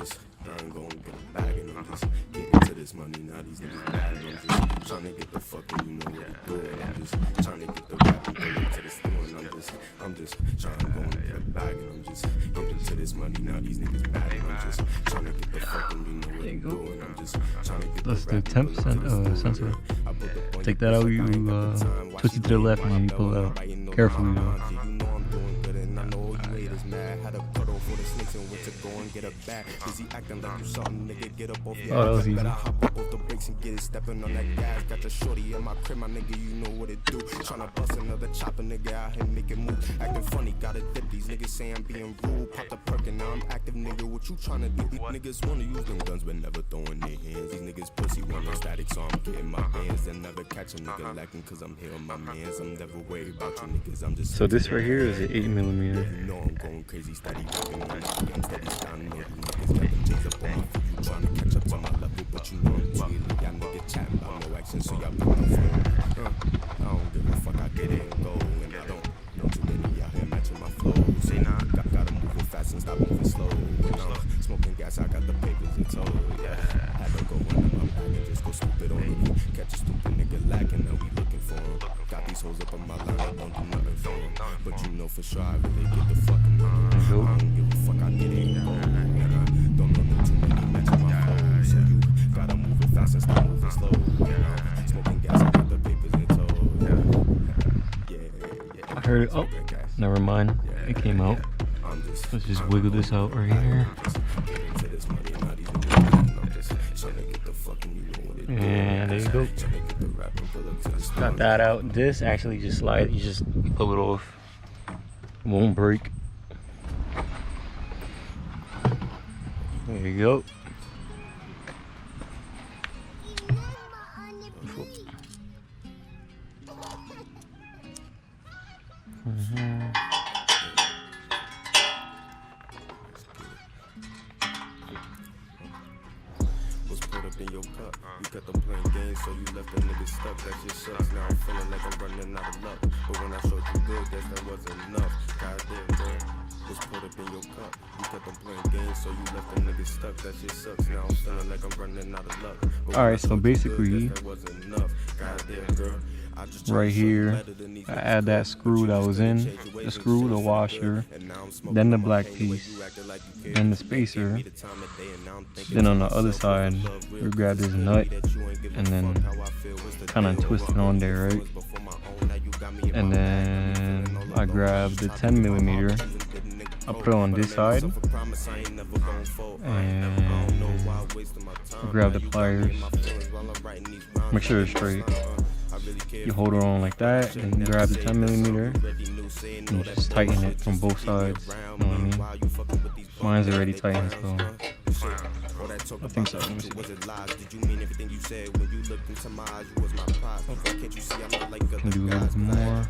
just, I ain't gon' get a bag and I'm just getting to this money. Now these niggas mad and I'm just trying to get the fucking, you know what to do. And I'm just trying to get the rap and go into the store. And I'm just trying to go and get a bag and I'm just getting to this money. Now these niggas mad and I'm just trying to get the fucking, you know what to do. And I'm just trying to get the That's the temp sensor. Take that out, you twist it to the left and you pull it out. Carefully though. Oh, that was easy. Got the shorty in my crib, my nigga, you know what it do. Tryna bust another chopper, nigga, out here make it move. Acting funny, gotta dip these niggas say I'm being rude. Pop the perk and now I'm active, nigga. What you tryna do? These niggas wanna use them guns, but never throwing their hands. These niggas pussy want no static, so I'm getting my hands and never catch a nigga lacking, cause I'm here on my mans. I'm never worried about you niggas. I'm just. So this right here is an 8mm. You know I'm going crazy, steady working on my I'm steady standing on you niggas. Got them J's up on my feet. You tryna catch up to my level, but you know I'm tweeting. Y'all niggas chatting about no action, so y'all pick my phone. I don't give a fuck, I get it and go. And I don't know too many out here matching my flow. Say nah, gotta move it fast and stop moving slow. Smoking gas, I got the papers in tow. Yeah, had to go into my bag and just go scoop it on me. Catch a stupid nigga lacking, now we looking for him. Got these hoes up on my line, I don't do nothing for him. But you know for sure I really get the fucking money. I don't give a fuck, I get it and go. And I don't know too many matching my flow. So you gotta move it fast and stop moving slow. Smoking gas, I got the papers in tow. I heard it. Oh, never mind. It came out. Let's just wiggle this out right here. And there you go. Got that out. This actually just slides. You just pull it off. It won't break. There you go. In your cup, you cut them playing games, so you left that nigga stuck. That shit sucks. Now I'm feeling like I'm running out of luck. But when I showed you good, guess that wasn't enough. Goddamn, bro. Was put up in your cup. You cut them playing games, so you left that nigga stuck. That shit sucks. Now I'm feeling like I'm running out of luck. Alright, so basically, right here, I add that screw that was in, the screw, the washer, then the black piece, then the spacer. Then on the other side, we grab this nut and then kind of twist it on there, right? And then I grab the 10mm. I put it on this side and grab the pliers. Make sure it's straight. You hold it on like that and grab the 10mm and just tighten it from both sides. You know what I mean? Mine's already tightened, so I think so. Let me see. Can do a little bit more.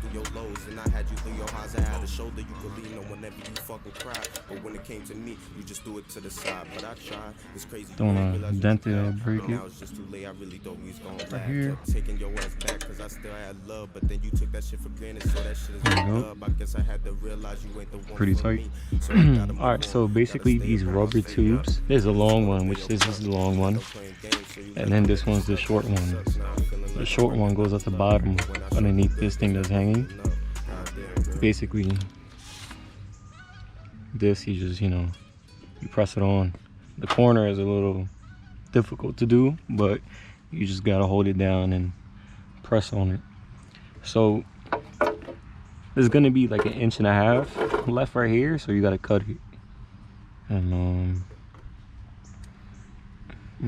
Don't want to dent it or break it. Right here. There you go. Pretty tight. Alright, so basically these rubber tubes, there's a long one, which this is the long one, and then this one's the short one. The short one goes at the bottom underneath this thing that's hanging. Basically this, you just, you know, you press it on. The corner is a little difficult to do, but you just gotta hold it down and press on it. So there's gonna be like 1.5 inches left right here, so you gotta cut it. And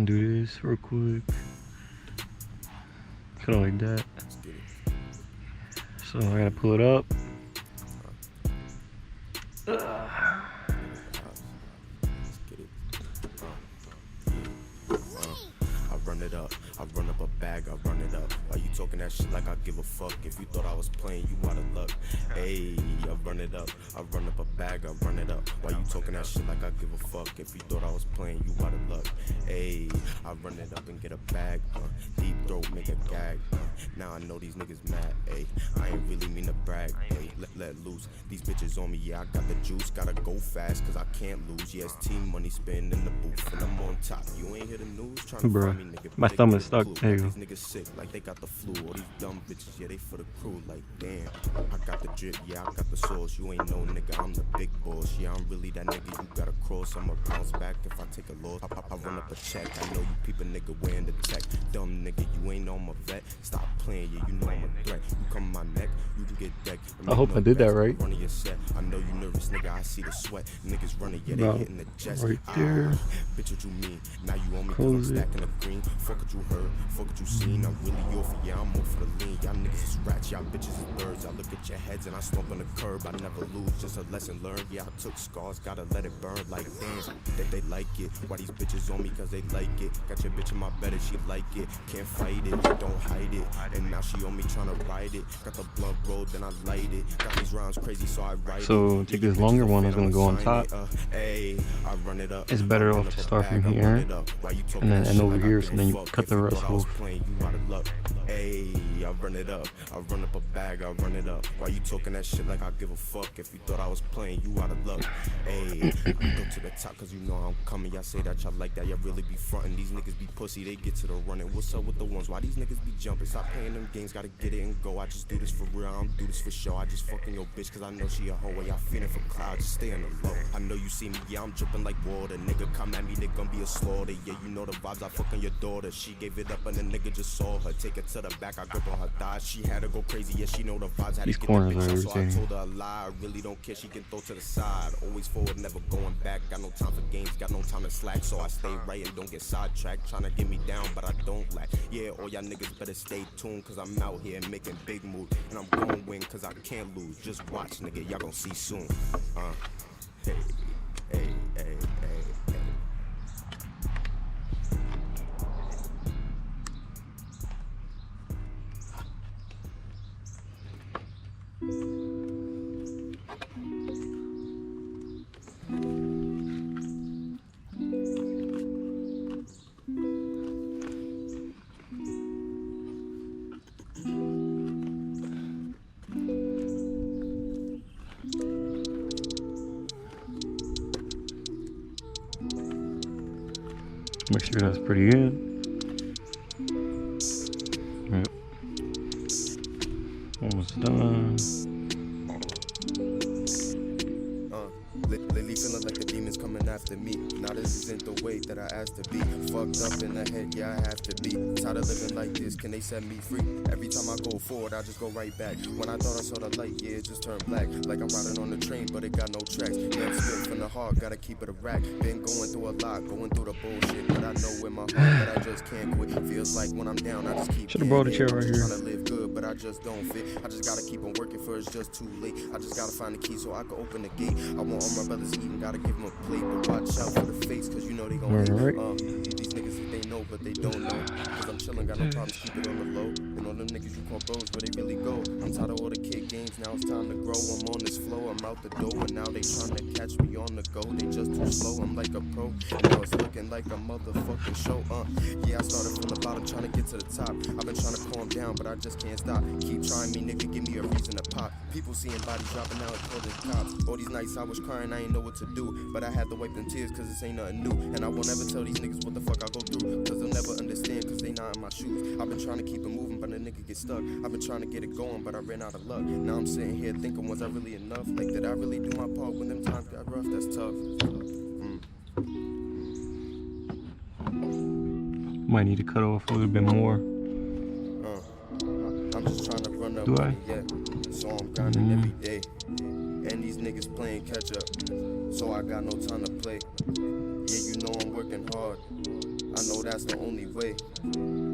do this real quick. Cut it like that. So I gotta pull it up. run it up. I run up a bag, I run it up. Why you talking that shit like I give a fuck? If you thought I was playing, you out of luck. Ayy, I run it up. I run up a bag, I run it up. Why you talking that shit like I give a fuck? If you thought I was playing, you out of luck. Ayy, I run it up and get a bag. Deep throat, make a gag. Now I know these niggas mad. Ayy, I ain't really mean to brag. Ayy, let loose. These bitches on me, yeah, I got the juice. Gotta go fast, cause I can't lose. Yeah, it's team money spinning in the booth, and I'm on top. You ain't hear the news? Trying to find me, nigga. My thumb is stuck. There you go. These niggas sick, like they got the flu. All these dumb bitches, yeah, they for the crew. Like, damn, I got the drip, yeah, I got the sauce. You ain't no nigga, I'm the big boss. Yeah, I'm really that nigga you gotta cross. I'ma bounce back if I take a loss. I run up a check. I know you peep a nigga wearing the tech. Dumb nigga, you ain't on my vet. Stop playing, yeah, you know I'm a threat. You come my neck, you can get decked. I hope I did that right. Running your set. I know you nervous, nigga. I see the sweat. Niggas running, yeah, they hitting the jets. Right there. Bitch, what you mean? Now you on me cause I'm stacking the green. Fuck what you heard, fuck what you seen. I'm really off, yeah, I'm off for the lean. Y'all niggas is rats, y'all bitches is birds. I look at your heads and I stomp on the curb. I never lose, just a lesson learned. Yeah, I took scars, gotta let it burn. Like damn, they like it. Why these bitches on me cause they like it. Got your bitch in my bed and she like it. Can't fight it, don't hide it. And now she on me trying to ride it. Got the blunt rolled, then I light it. Got these rounds crazy, so I ride it. So take this longer one, is gonna go on top. It's better off to start from here and then end over here, so then you cut the rest off. Ayy, I run it up. I run up a bag, I run it up. Why you talking that shit like I give a fuck? If you thought I was playing, you out of luck. Ayy, I go to the top cause you know I'm coming. Y'all say that y'all like that, y'all really be frontin'. These niggas be pussy, they get to the running. What's up with the ones? Why these niggas be jumping? Stop playing them games, gotta get it and go. I just do this for real, I don't do this for show. I just fucking your bitch cause I know she a hoe. Y'all feeling for cloud, just stay on the low. I know you see me, yeah, I'm dripping like water. Nigga come at me, they gon' be a slaughter. Yeah, you know the vibes, I fucking your daughter. She gave it up and the nigga just saw her. Take it to the back, I grip on her thighs. She had to go crazy, yeah, she know the vibes. Had These to get corners the are bitch, so I irritating. told her a lie. I really don't care, she can throw to the side. Always forward, never going back. Got no time for games, got no time to slack. So I stay right and don't get sidetracked. Tryna get me down, but I don't lack. Yeah, all y'all niggas better stay tuned, cause I'm out here making big moves. And I'm gon' win, cause I can't lose. Just watch, nigga, y'all gon' see soon. Hey, hey, hey, hey, hey. Make sure that's pretty good. Yep. Almost done. Lately feeling like the demons coming after me. Now this isn't the way that I asked to be. Fucked up in the head, yeah, I have to be. Tired of living like this, can they set me free? Every time I go forward, I just go right back. When I thought I saw the light, yeah, it just turned black. Like I'm riding on the train, but it got no tracks. Yeah, I'm spitting from the heart, gotta keep it a rack. Been going through a lot, going through the bullshit. But I know in my heart that I just can't quit. Feels like when I'm down, I just keep Should've brought a chair right here. Trying to live good, but I just don't fit. I just gotta keep on working for it's just too late. I just gotta find the key so I can open the gate. I want all my brothers eating, gotta give them a plate. But watch out for the face, cause you know they gon' hate. These niggas think they know, but they don't know. Cause I'm chillin', got no problems, keep it on the low. And all them niggas you call bros, where they really go. I'm tired of all the kid games, now it's time to grow. I'm on this flow, I'm out the door, and now they tryna catch me on the go. They just too slow, I'm like a pro. Now it's looking like a motherfucking show, Yeah, I started from the bottom, tryna get to the top. I've been tryna calm down, but I just can't stop. Keep trying me, nigga, give me a reason to pop. People seeing bodies dropping out and calling cops. All these nights I was crying, I ain't know what to do. But I had to wipe them tears, cause this ain't nothing new. And I won't ever tell these niggas what the fuck I go through. Cause they'll never understand, cause they not in my shoes. I've been trying to keep it moving, but the nigga get stuck. I've been trying to get it going, but I ran out of luck. Now I'm sitting here thinking, was I really enough? Like, did I really do my part when them times got rough? That's tough. Might need to cut off a little bit more. I'm just trying to run up. Do I? Yeah. So I'm grinding every day. And these niggas playing catch up. So I got no time to play. Yeah, you know I'm working hard. I know that's the only way.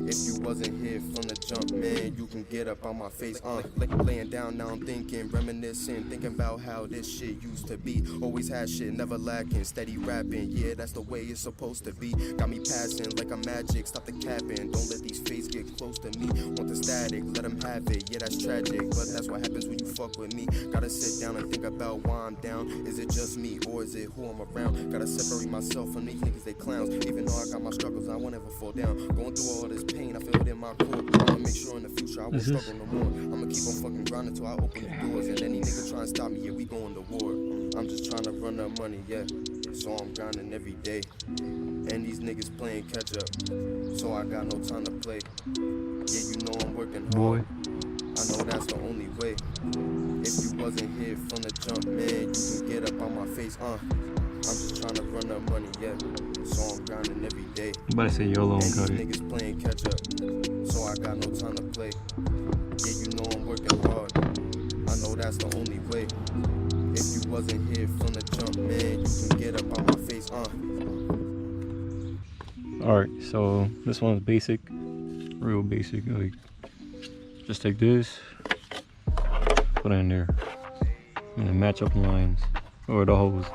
If you wasn't here from the jump, man, you can get up on my face. Laying down now, I'm thinking, reminiscing, thinking about how this shit used to be. Always had shit, never lacking, steady rapping. Yeah, that's the way it's supposed to be. Got me passing like a magic, stop the capping. Don't let these faces get close to me. Want the static, let them have it. Yeah, that's tragic, but that's what happens when you fuck with me. Gotta sit down and think about why I'm down. Is it just me or is it who I'm around? Gotta separate myself from these niggas, they clowns. Even though I got my struggles, I won't ever fall down. Going through all this pain, I feel it in my core. I'ma make sure in the future I won't struggle no more. I'ma keep on fucking grinding till I open the doors. And any nigga try and stop me, yeah, we going to war. I'm just trying to run up money, yeah. So I'm grinding every day. And these niggas playing catch up. So I got no time to play. Yeah, you know I'm working hard. I know that's the only way. If you wasn't here from the jump, man, you can get up on my face, I'm just trying to run up money, yeah. So I'm grinding every day. I'm about to say YOLO and cut it. Niggas playing catch up, so I got no time to play. Yeah, you know I'm working hard. I know that's the only way. If you wasn't here from the jump, man, you can get up on my face, Alright, so this one's basic, real basic. Like, just take this, put it in there, and then match up the lines or the holes.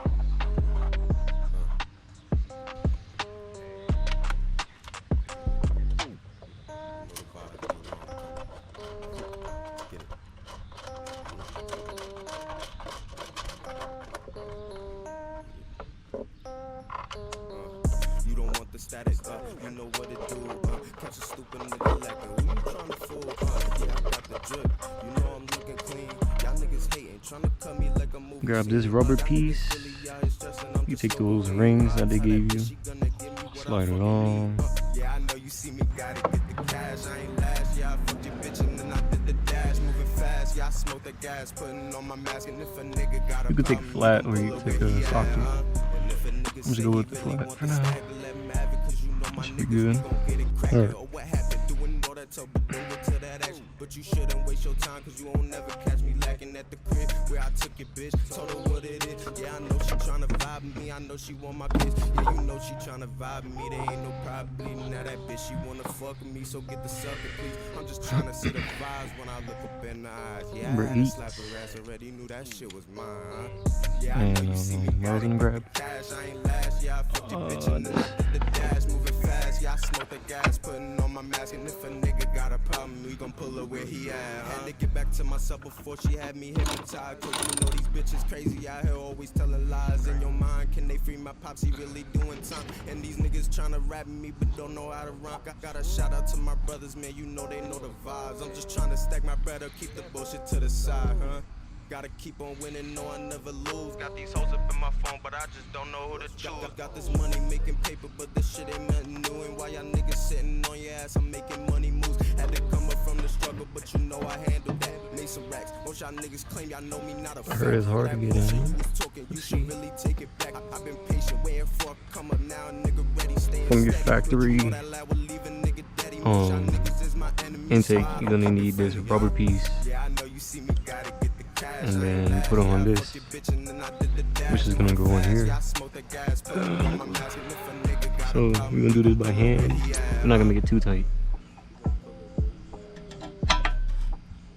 Static, you know what it do, catch a stupid nigga like who you tryna fool, yeah, I got the drip, you know I'm looking clean, y'all niggas hating, tryna cut me like a movie. Grab this rubber piece, you take those rings that they gave you, slide it on. Yeah, I know you see me, gotta get the cash, I ain't last, yeah, I fucked your bitch and then I did the dash, moving fast, yeah, I smoked the gas, putting on my mask, and if a nigga got a you could take flat or you could take a socket. I'm just go with the flat for now. Should be good. Alright. But you shouldn't waste your time, cause you won't never catch me lacking at the crib where I took your bitch, told her what it is. Yeah, I know she tryna vibe me, I know she want my kiss. Yeah, you know she tryna vibe me, there ain't no problem. Now that bitch, she wanna fuck with me, so get the sucker, please. I'm just tryna see the vibes when I look up in the eyes. Yeah, I had to slap her ass, already knew that shit was mine. Yeah, I know you see me, grab. Cash, I ain't last, yeah, I fucked your bitch and then I did the dash, moving fast. Yeah, I smoked the gas, putting on my mask, and if a nigga got a problem, we gon' pull her where he at. Had to get back to myself before she had me hypnotized, cause you know these bitches crazy out here always telling lies. In your mind, can they free my pops, he really doing time? And these niggas tryna rap me but don't know how to rhyme. Got a shout out to my brothers, man, you know they know the vibes. I'm just tryna stack my bread up, keep the bullshit to the side, huh? Gotta keep on winning, no I never lose. Got these hoes up in my phone, but I just don't know who to choose. Got this money making paper, but this shit ain't nothing new. And while y'all niggas sitting on your ass, I'm making money moves. Had to come up from the struggle, but you know I handled that. Made some racks, most y'all niggas claim y'all know me, not a I heard it's hard to get in. You should really take it back. I've been patient, waiting for a come up now, nigga ready, staying from your factory intake, you're gonna need this rubber piece. And then you put on this, which is gonna go in here. So we're gonna do this by hand. We're not gonna make it too tight.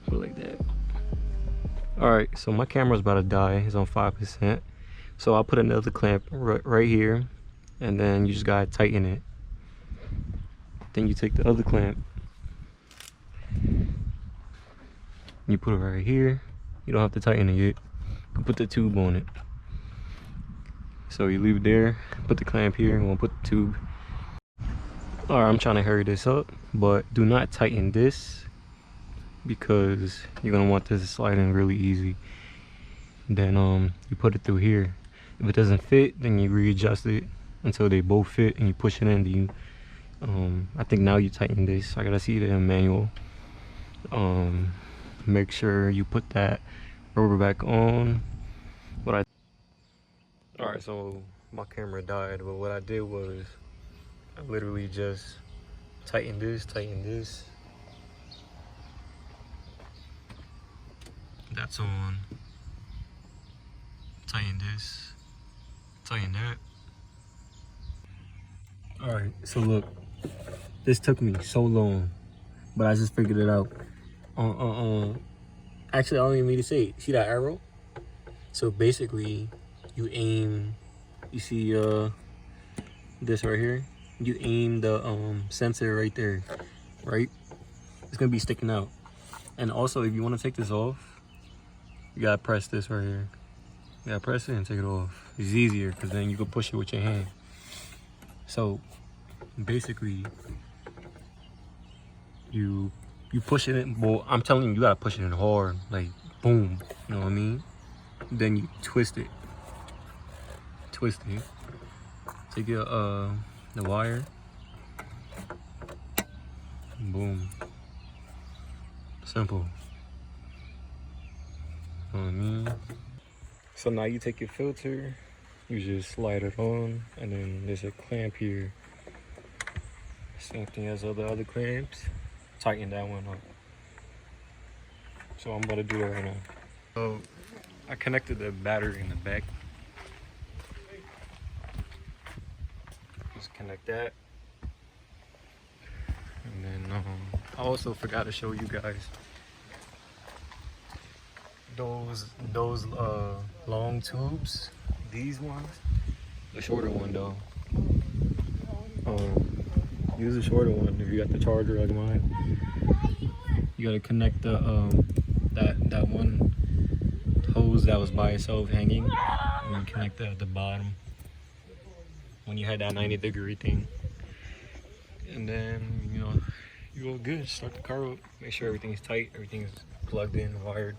So like that. Alright, so my camera's about to die. It's on 5%. So I'll put another clamp right here, and then you just gotta tighten it. Then you take the other clamp, you put it right here. You don't have to tighten it yet. You can put the tube on it. So you leave it there, put the clamp here, and we'll put the tube. Alright, I'm trying to hurry this up, but do not tighten this because you're gonna want this to slide in really easy. Then you put it through here. If it doesn't fit, then you readjust it until they both fit, and you push it in. Then you, I think now you tighten this. I gotta see it in manual. Make sure you put that rubber back on. Alright, so my camera died, but what I did was I literally just tightened this, that's on, tighten this, tighten that. Alright, so look, This took me so long, but I just figured it out. Actually, I don't even need to say it. See that arrow? So basically, you aim. You see this right here? You aim the sensor right there, right? It's gonna be sticking out. And also, if you want to take this off, you gotta press this right here. You gotta press it and take it off. It's easier because then you can push it with your hand. So basically, you push it in. Well, I'm telling you, you gotta push it in hard, like boom. You know what I mean? Then you twist it. Twist it. Take your the wire. Boom. Simple. You know what I mean? So now you take your filter, you just slide it on, and then there's a clamp here. Same thing as all the other clamps. Tighten that one up. So I'm about to do that right now. So I connected the battery in the back. Just connect that. And then I also forgot to show you guys those long tubes. These ones, the shorter one though. Use the shorter one if you got the charger like mine. You gotta connect the that one hose that was by itself hanging, and then connect that at the bottom when you had that 90-degree thing. And then you know you go good. Start the car up. Make sure everything's tight, everything's plugged in, wired.